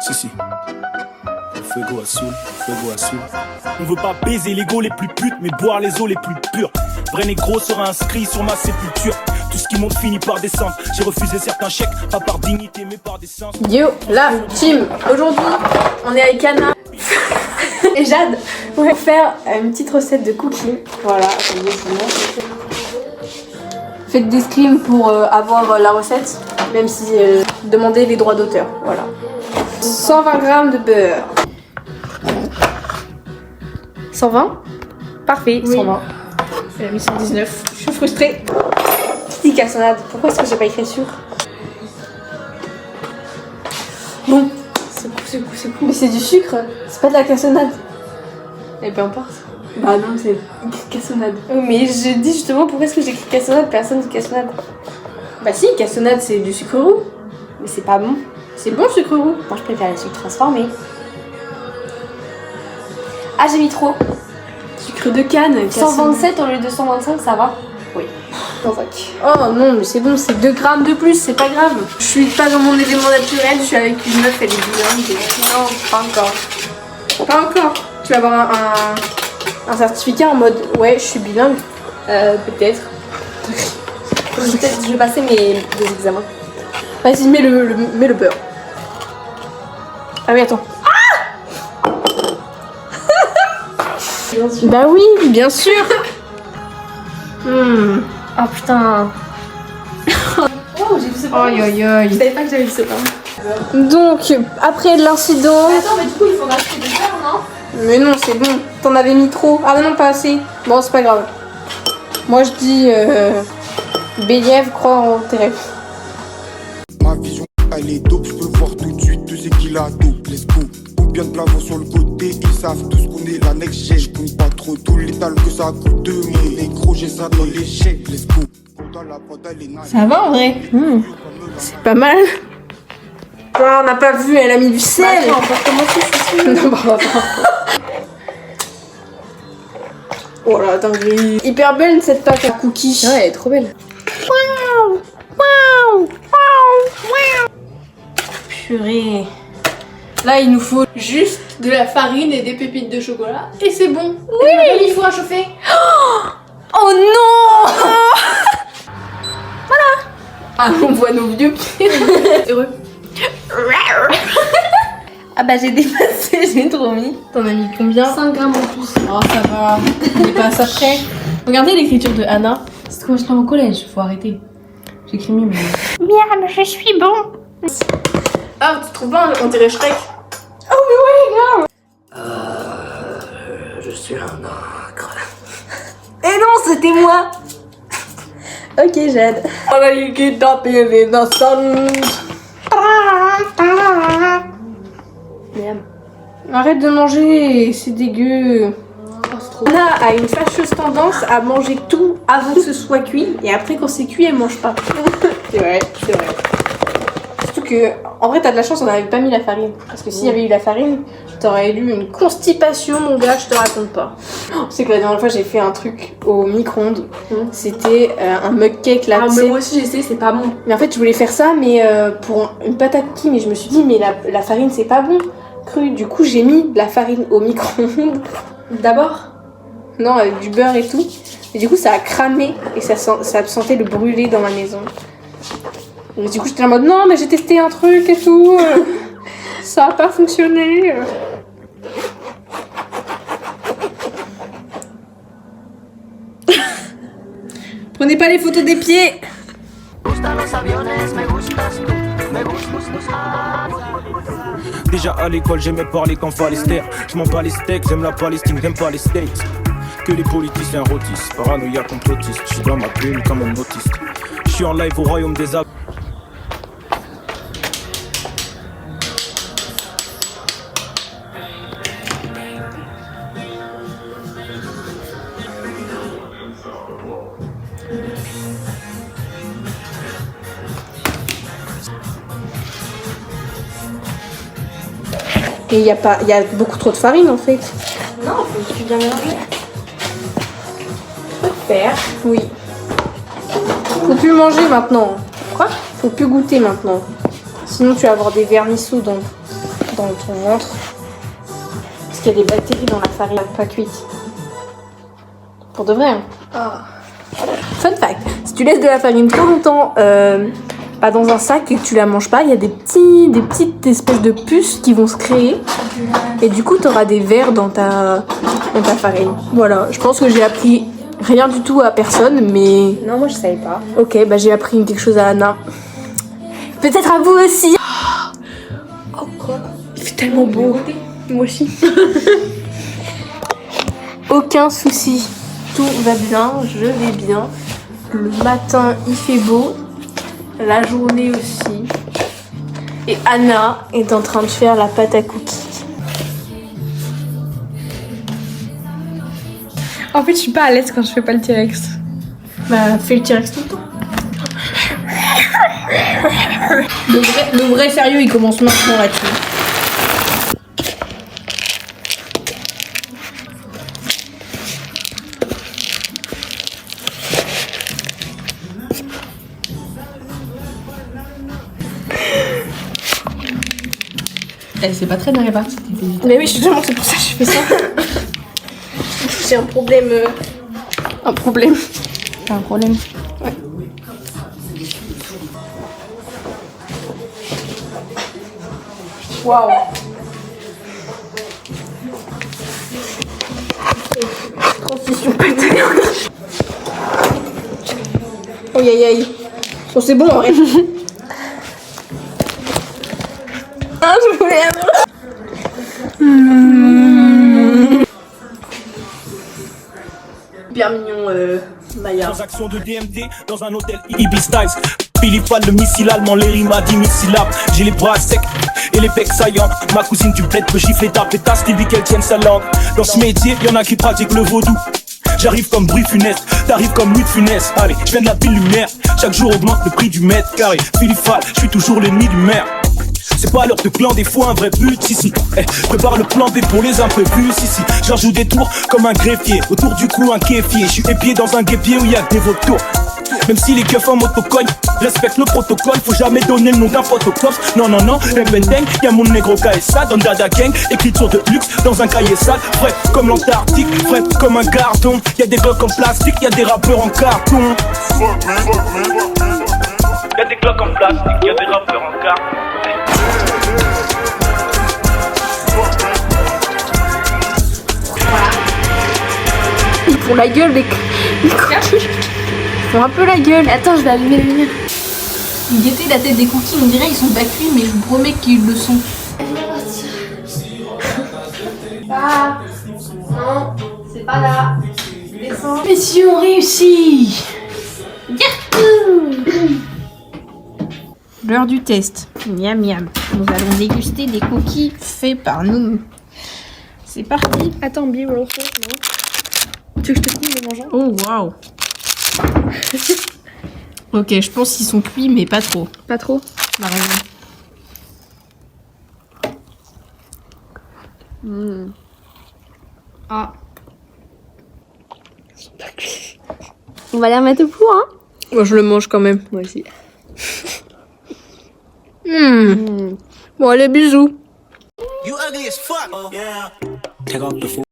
Si. Fuego azul, fuego azul. On veut pas baiser les go les plus putes, mais boire les eaux les plus pures. Vrai négro sera inscrit sur ma sépulture. Tout ce qui monte finit par descendre. J'ai refusé certains chèques, pas par dignité, mais par décence. Yo, la team. Aujourd'hui, on est avec Anna et Jade pour faire une petite recette de cookies. Voilà, attendez, je vous montre. Faites des screens pour avoir la recette, même si demandez les droits d'auteur. Voilà. 120 g de beurre. 120. Parfait, oui. 120. J'ai mis 119. Je suis frustrée. Petite cassonade. Pourquoi est-ce que j'ai pas écrit sur? Bon, c'est cool. Mais c'est du sucre, c'est pas de la cassonade. Et peu importe. Bah non, c'est cassonade. Mais je dis justement pourquoi est-ce que j'écris cassonade, personne dit cassonade. Bah si, cassonade c'est du sucre roux. Mais c'est pas bon. C'est bon le sucre roux. Moi je préfère les sucres transformés. Ah j'ai mis trop. Sucre de canne. 127 au lieu de 125, ça va? Oui. 105. Oh non, mais c'est bon, c'est 2 grammes de plus, c'est pas grave. Je suis pas dans mon élément naturel, je suis avec une meuf, elle est bilingue. Non, pas encore. Pas encore. Tu vas avoir un certificat en mode ouais, je suis bilingue. Peut-être. Peut-être que je vais passer mes 2 examens. Vas-y, mets le beurre. Ah oui, attends. Ah bah oui, bien sûr. Oh putain. Oh, j'ai vu ce pain. Je savais pas que j'avais vu ce pain. Donc, après l'incident... Attends, mais du coup, il faut rajouter du beurre, non? Mais non, c'est bon. T'en avais mis trop. Ah non, pas assez. Bon, c'est pas grave. Moi, je dis... Béliève, crois en tes rêves. Ma vision, elle est dope. Je peux voir tout de suite tout ce qu'il a dope. Let's go. Combien de plavos sur le côté, ils savent tous qu'on est la next gen. Je compte pas trop tout l'étal que ça coûte de mon négro, j'ai ça dans les chèques. Let's go. Ça va en vrai. C'est pas mal. Oh, on n'a pas vu, elle a mis du sel. Bah, attends, on va commencer, c'est sûr. Non, bah, oh là, attends, hyper belle cette pâte à cookies. Ouais, elle est trop belle. Purée. Là, il nous faut juste de la farine et des pépites de chocolat. Et c'est bon. Oui. Il faut à chauffer. Oh non. Voilà. Ah, on voit nos vieux pieds. Heureux. Ah bah j'ai dépassé, j'ai trop mis. T'en as mis combien? 5 grammes en plus. Oh ça va. On est pas à ça près. Regardez l'écriture de Anna. C'est quand je travaille au collège, faut arrêter. J'écris mieux mais... Merde, je suis bon. Ah, tu trouves pas, on dirait Shrek. Oh mais ouais, grave. Je suis un ogre. Et non, c'était moi. Ok, Jade. Oh là, you get up in the sun. Merde. Arrête de manger, c'est dégueu. Anna a une fâcheuse tendance à manger tout avant que ce soit cuit. Et après, quand c'est cuit, elle mange pas. C'est vrai, c'est vrai. Surtout que, en vrai, t'as de la chance, on n'avait pas mis la farine. Parce que s'il y avait eu la farine, t'aurais eu une constipation, mon gars, je te raconte pas. C'est que la dernière fois, j'ai fait un truc au micro-ondes. C'était un mug cake là. Ah, mais moi aussi, j'ai essayé, c'est pas bon. Mais en fait, je voulais faire ça, mais pour une pâte à cookies. Mais je me suis dit, mais la farine, c'est pas bon, cru. Du coup, j'ai mis de la farine au micro-ondes. D'abord. Non, avec du beurre et tout. Et du coup, ça a cramé et ça sentait le brûler dans ma maison. Et du coup, j'étais en mode non, mais j'ai testé un truc et tout. Ça a pas fonctionné. Prenez pas les photos des pieds. Déjà à l'école, j'aimais parler qu'en fallait se taire. Je m'en bats les steaks, j'aime la Palestine, j'aime pas les States. Que les politiciens rôtissent, paranoïa complotiste. Je suis dans ma bulle comme un autiste. Je suis en live au royaume des ab. Et il y a beaucoup trop de farine en fait. Non, il faut bien mélanger. Faire. Oui. Faut plus manger maintenant. Quoi? Faut plus goûter maintenant. Sinon tu vas avoir des vermisseaux dans ton ventre. Parce qu'il y a des bactéries dans la farine pas cuite. Pour de vrai. Hein. Fun fact, si tu laisses de la farine trop longtemps pas dans un sac et que tu la manges pas, il y a des petites espèces de puces qui vont se créer. Et du coup, tu auras des vers dans ta farine. Voilà, je pense que j'ai appris rien du tout à personne, mais... Non, moi je savais pas. Ok, bah j'ai appris quelque chose à Anna. Peut-être à vous aussi. Oh quoi? Il fait tellement beau. Moi aussi. Aucun souci. Tout va bien, je vais bien. Le matin, il fait beau. La journée aussi. Et Anna est en train de faire la pâte à cookies. En fait, je suis pas à l'aise quand je fais pas le T-Rex. Bah, fais le T-Rex tout le temps. Le vrai sérieux, il commence maintenant là-dessus. C'est pas très bien réparti. Mais oui, justement, c'est pour ça que je fais ça. J'ai un problème. Un problème. T'as un problème? Ouais. Waouh. Transition pétée. Aïe aïe aïe. Bon, c'est bon, arrête. Ah, je voulais avoir. Hyper mignon, Maya. Transaction de DMD dans un hôtel Ibis Styles. Philippe Fall, le missile allemand, les rimes à 10 000 syllabes. J'ai les bras secs et les pecs saillants. Ma cousine du bled peut gifler ta pétasse, tu dis qu'elle tienne sa langue. Dans ce métier, y'en a qui pratiquent le vaudou. J'arrive comme bruit funeste, t'arrives comme nuit de funeste. Allez, je viens de la ville lumière. Chaque jour augmente le prix du mètre carré. Philippe Fall, je suis toujours l'ennemi du maire. C'est pas l'heure de clan, des fois un vrai but, si. Prépare le plan B pour les imprévus, si. J'en joue des tours comme un greffier. Autour du cou, un kéfier. Je suis épié dans un guépier où y a des vautours. Même si les keufs en motocogne respectent le protocole, faut jamais donner le nom d'un photocop. Non, non, non, Bendeng, y'a mon négro KSA dans Dada Gang. Écriture de luxe dans un cahier sale. Frais comme l'Antarctique, frais comme un gardon. Y'a des glocks en plastique, y'a des rappeurs en carton. Y'a des glocks en plastique, y'a des rappeurs en carton. Ils font la gueule, les cookies. Ils font un peu la gueule. Attends, je vais allumer la lumière. Guettez la tête des cookies, on dirait ils sont pas cuits, mais je vous promets qu'ils le sont. Ah, non, c'est pas là. Descends. Mission réussie. L'heure du test. Miam miam. Nous allons déguster des cookies faits par nous. C'est parti. Attends, be real quick, non? Tu veux que je te filme les mangeant? Oh waouh. Ok, je pense qu'ils sont cuits, mais pas trop. Pas trop? La raison. Ah. On va les remettre au four, hein? Moi, je le mange quand même. Moi aussi. Bon, allez, bisous. You ugly as fuck. Yeah. Take off the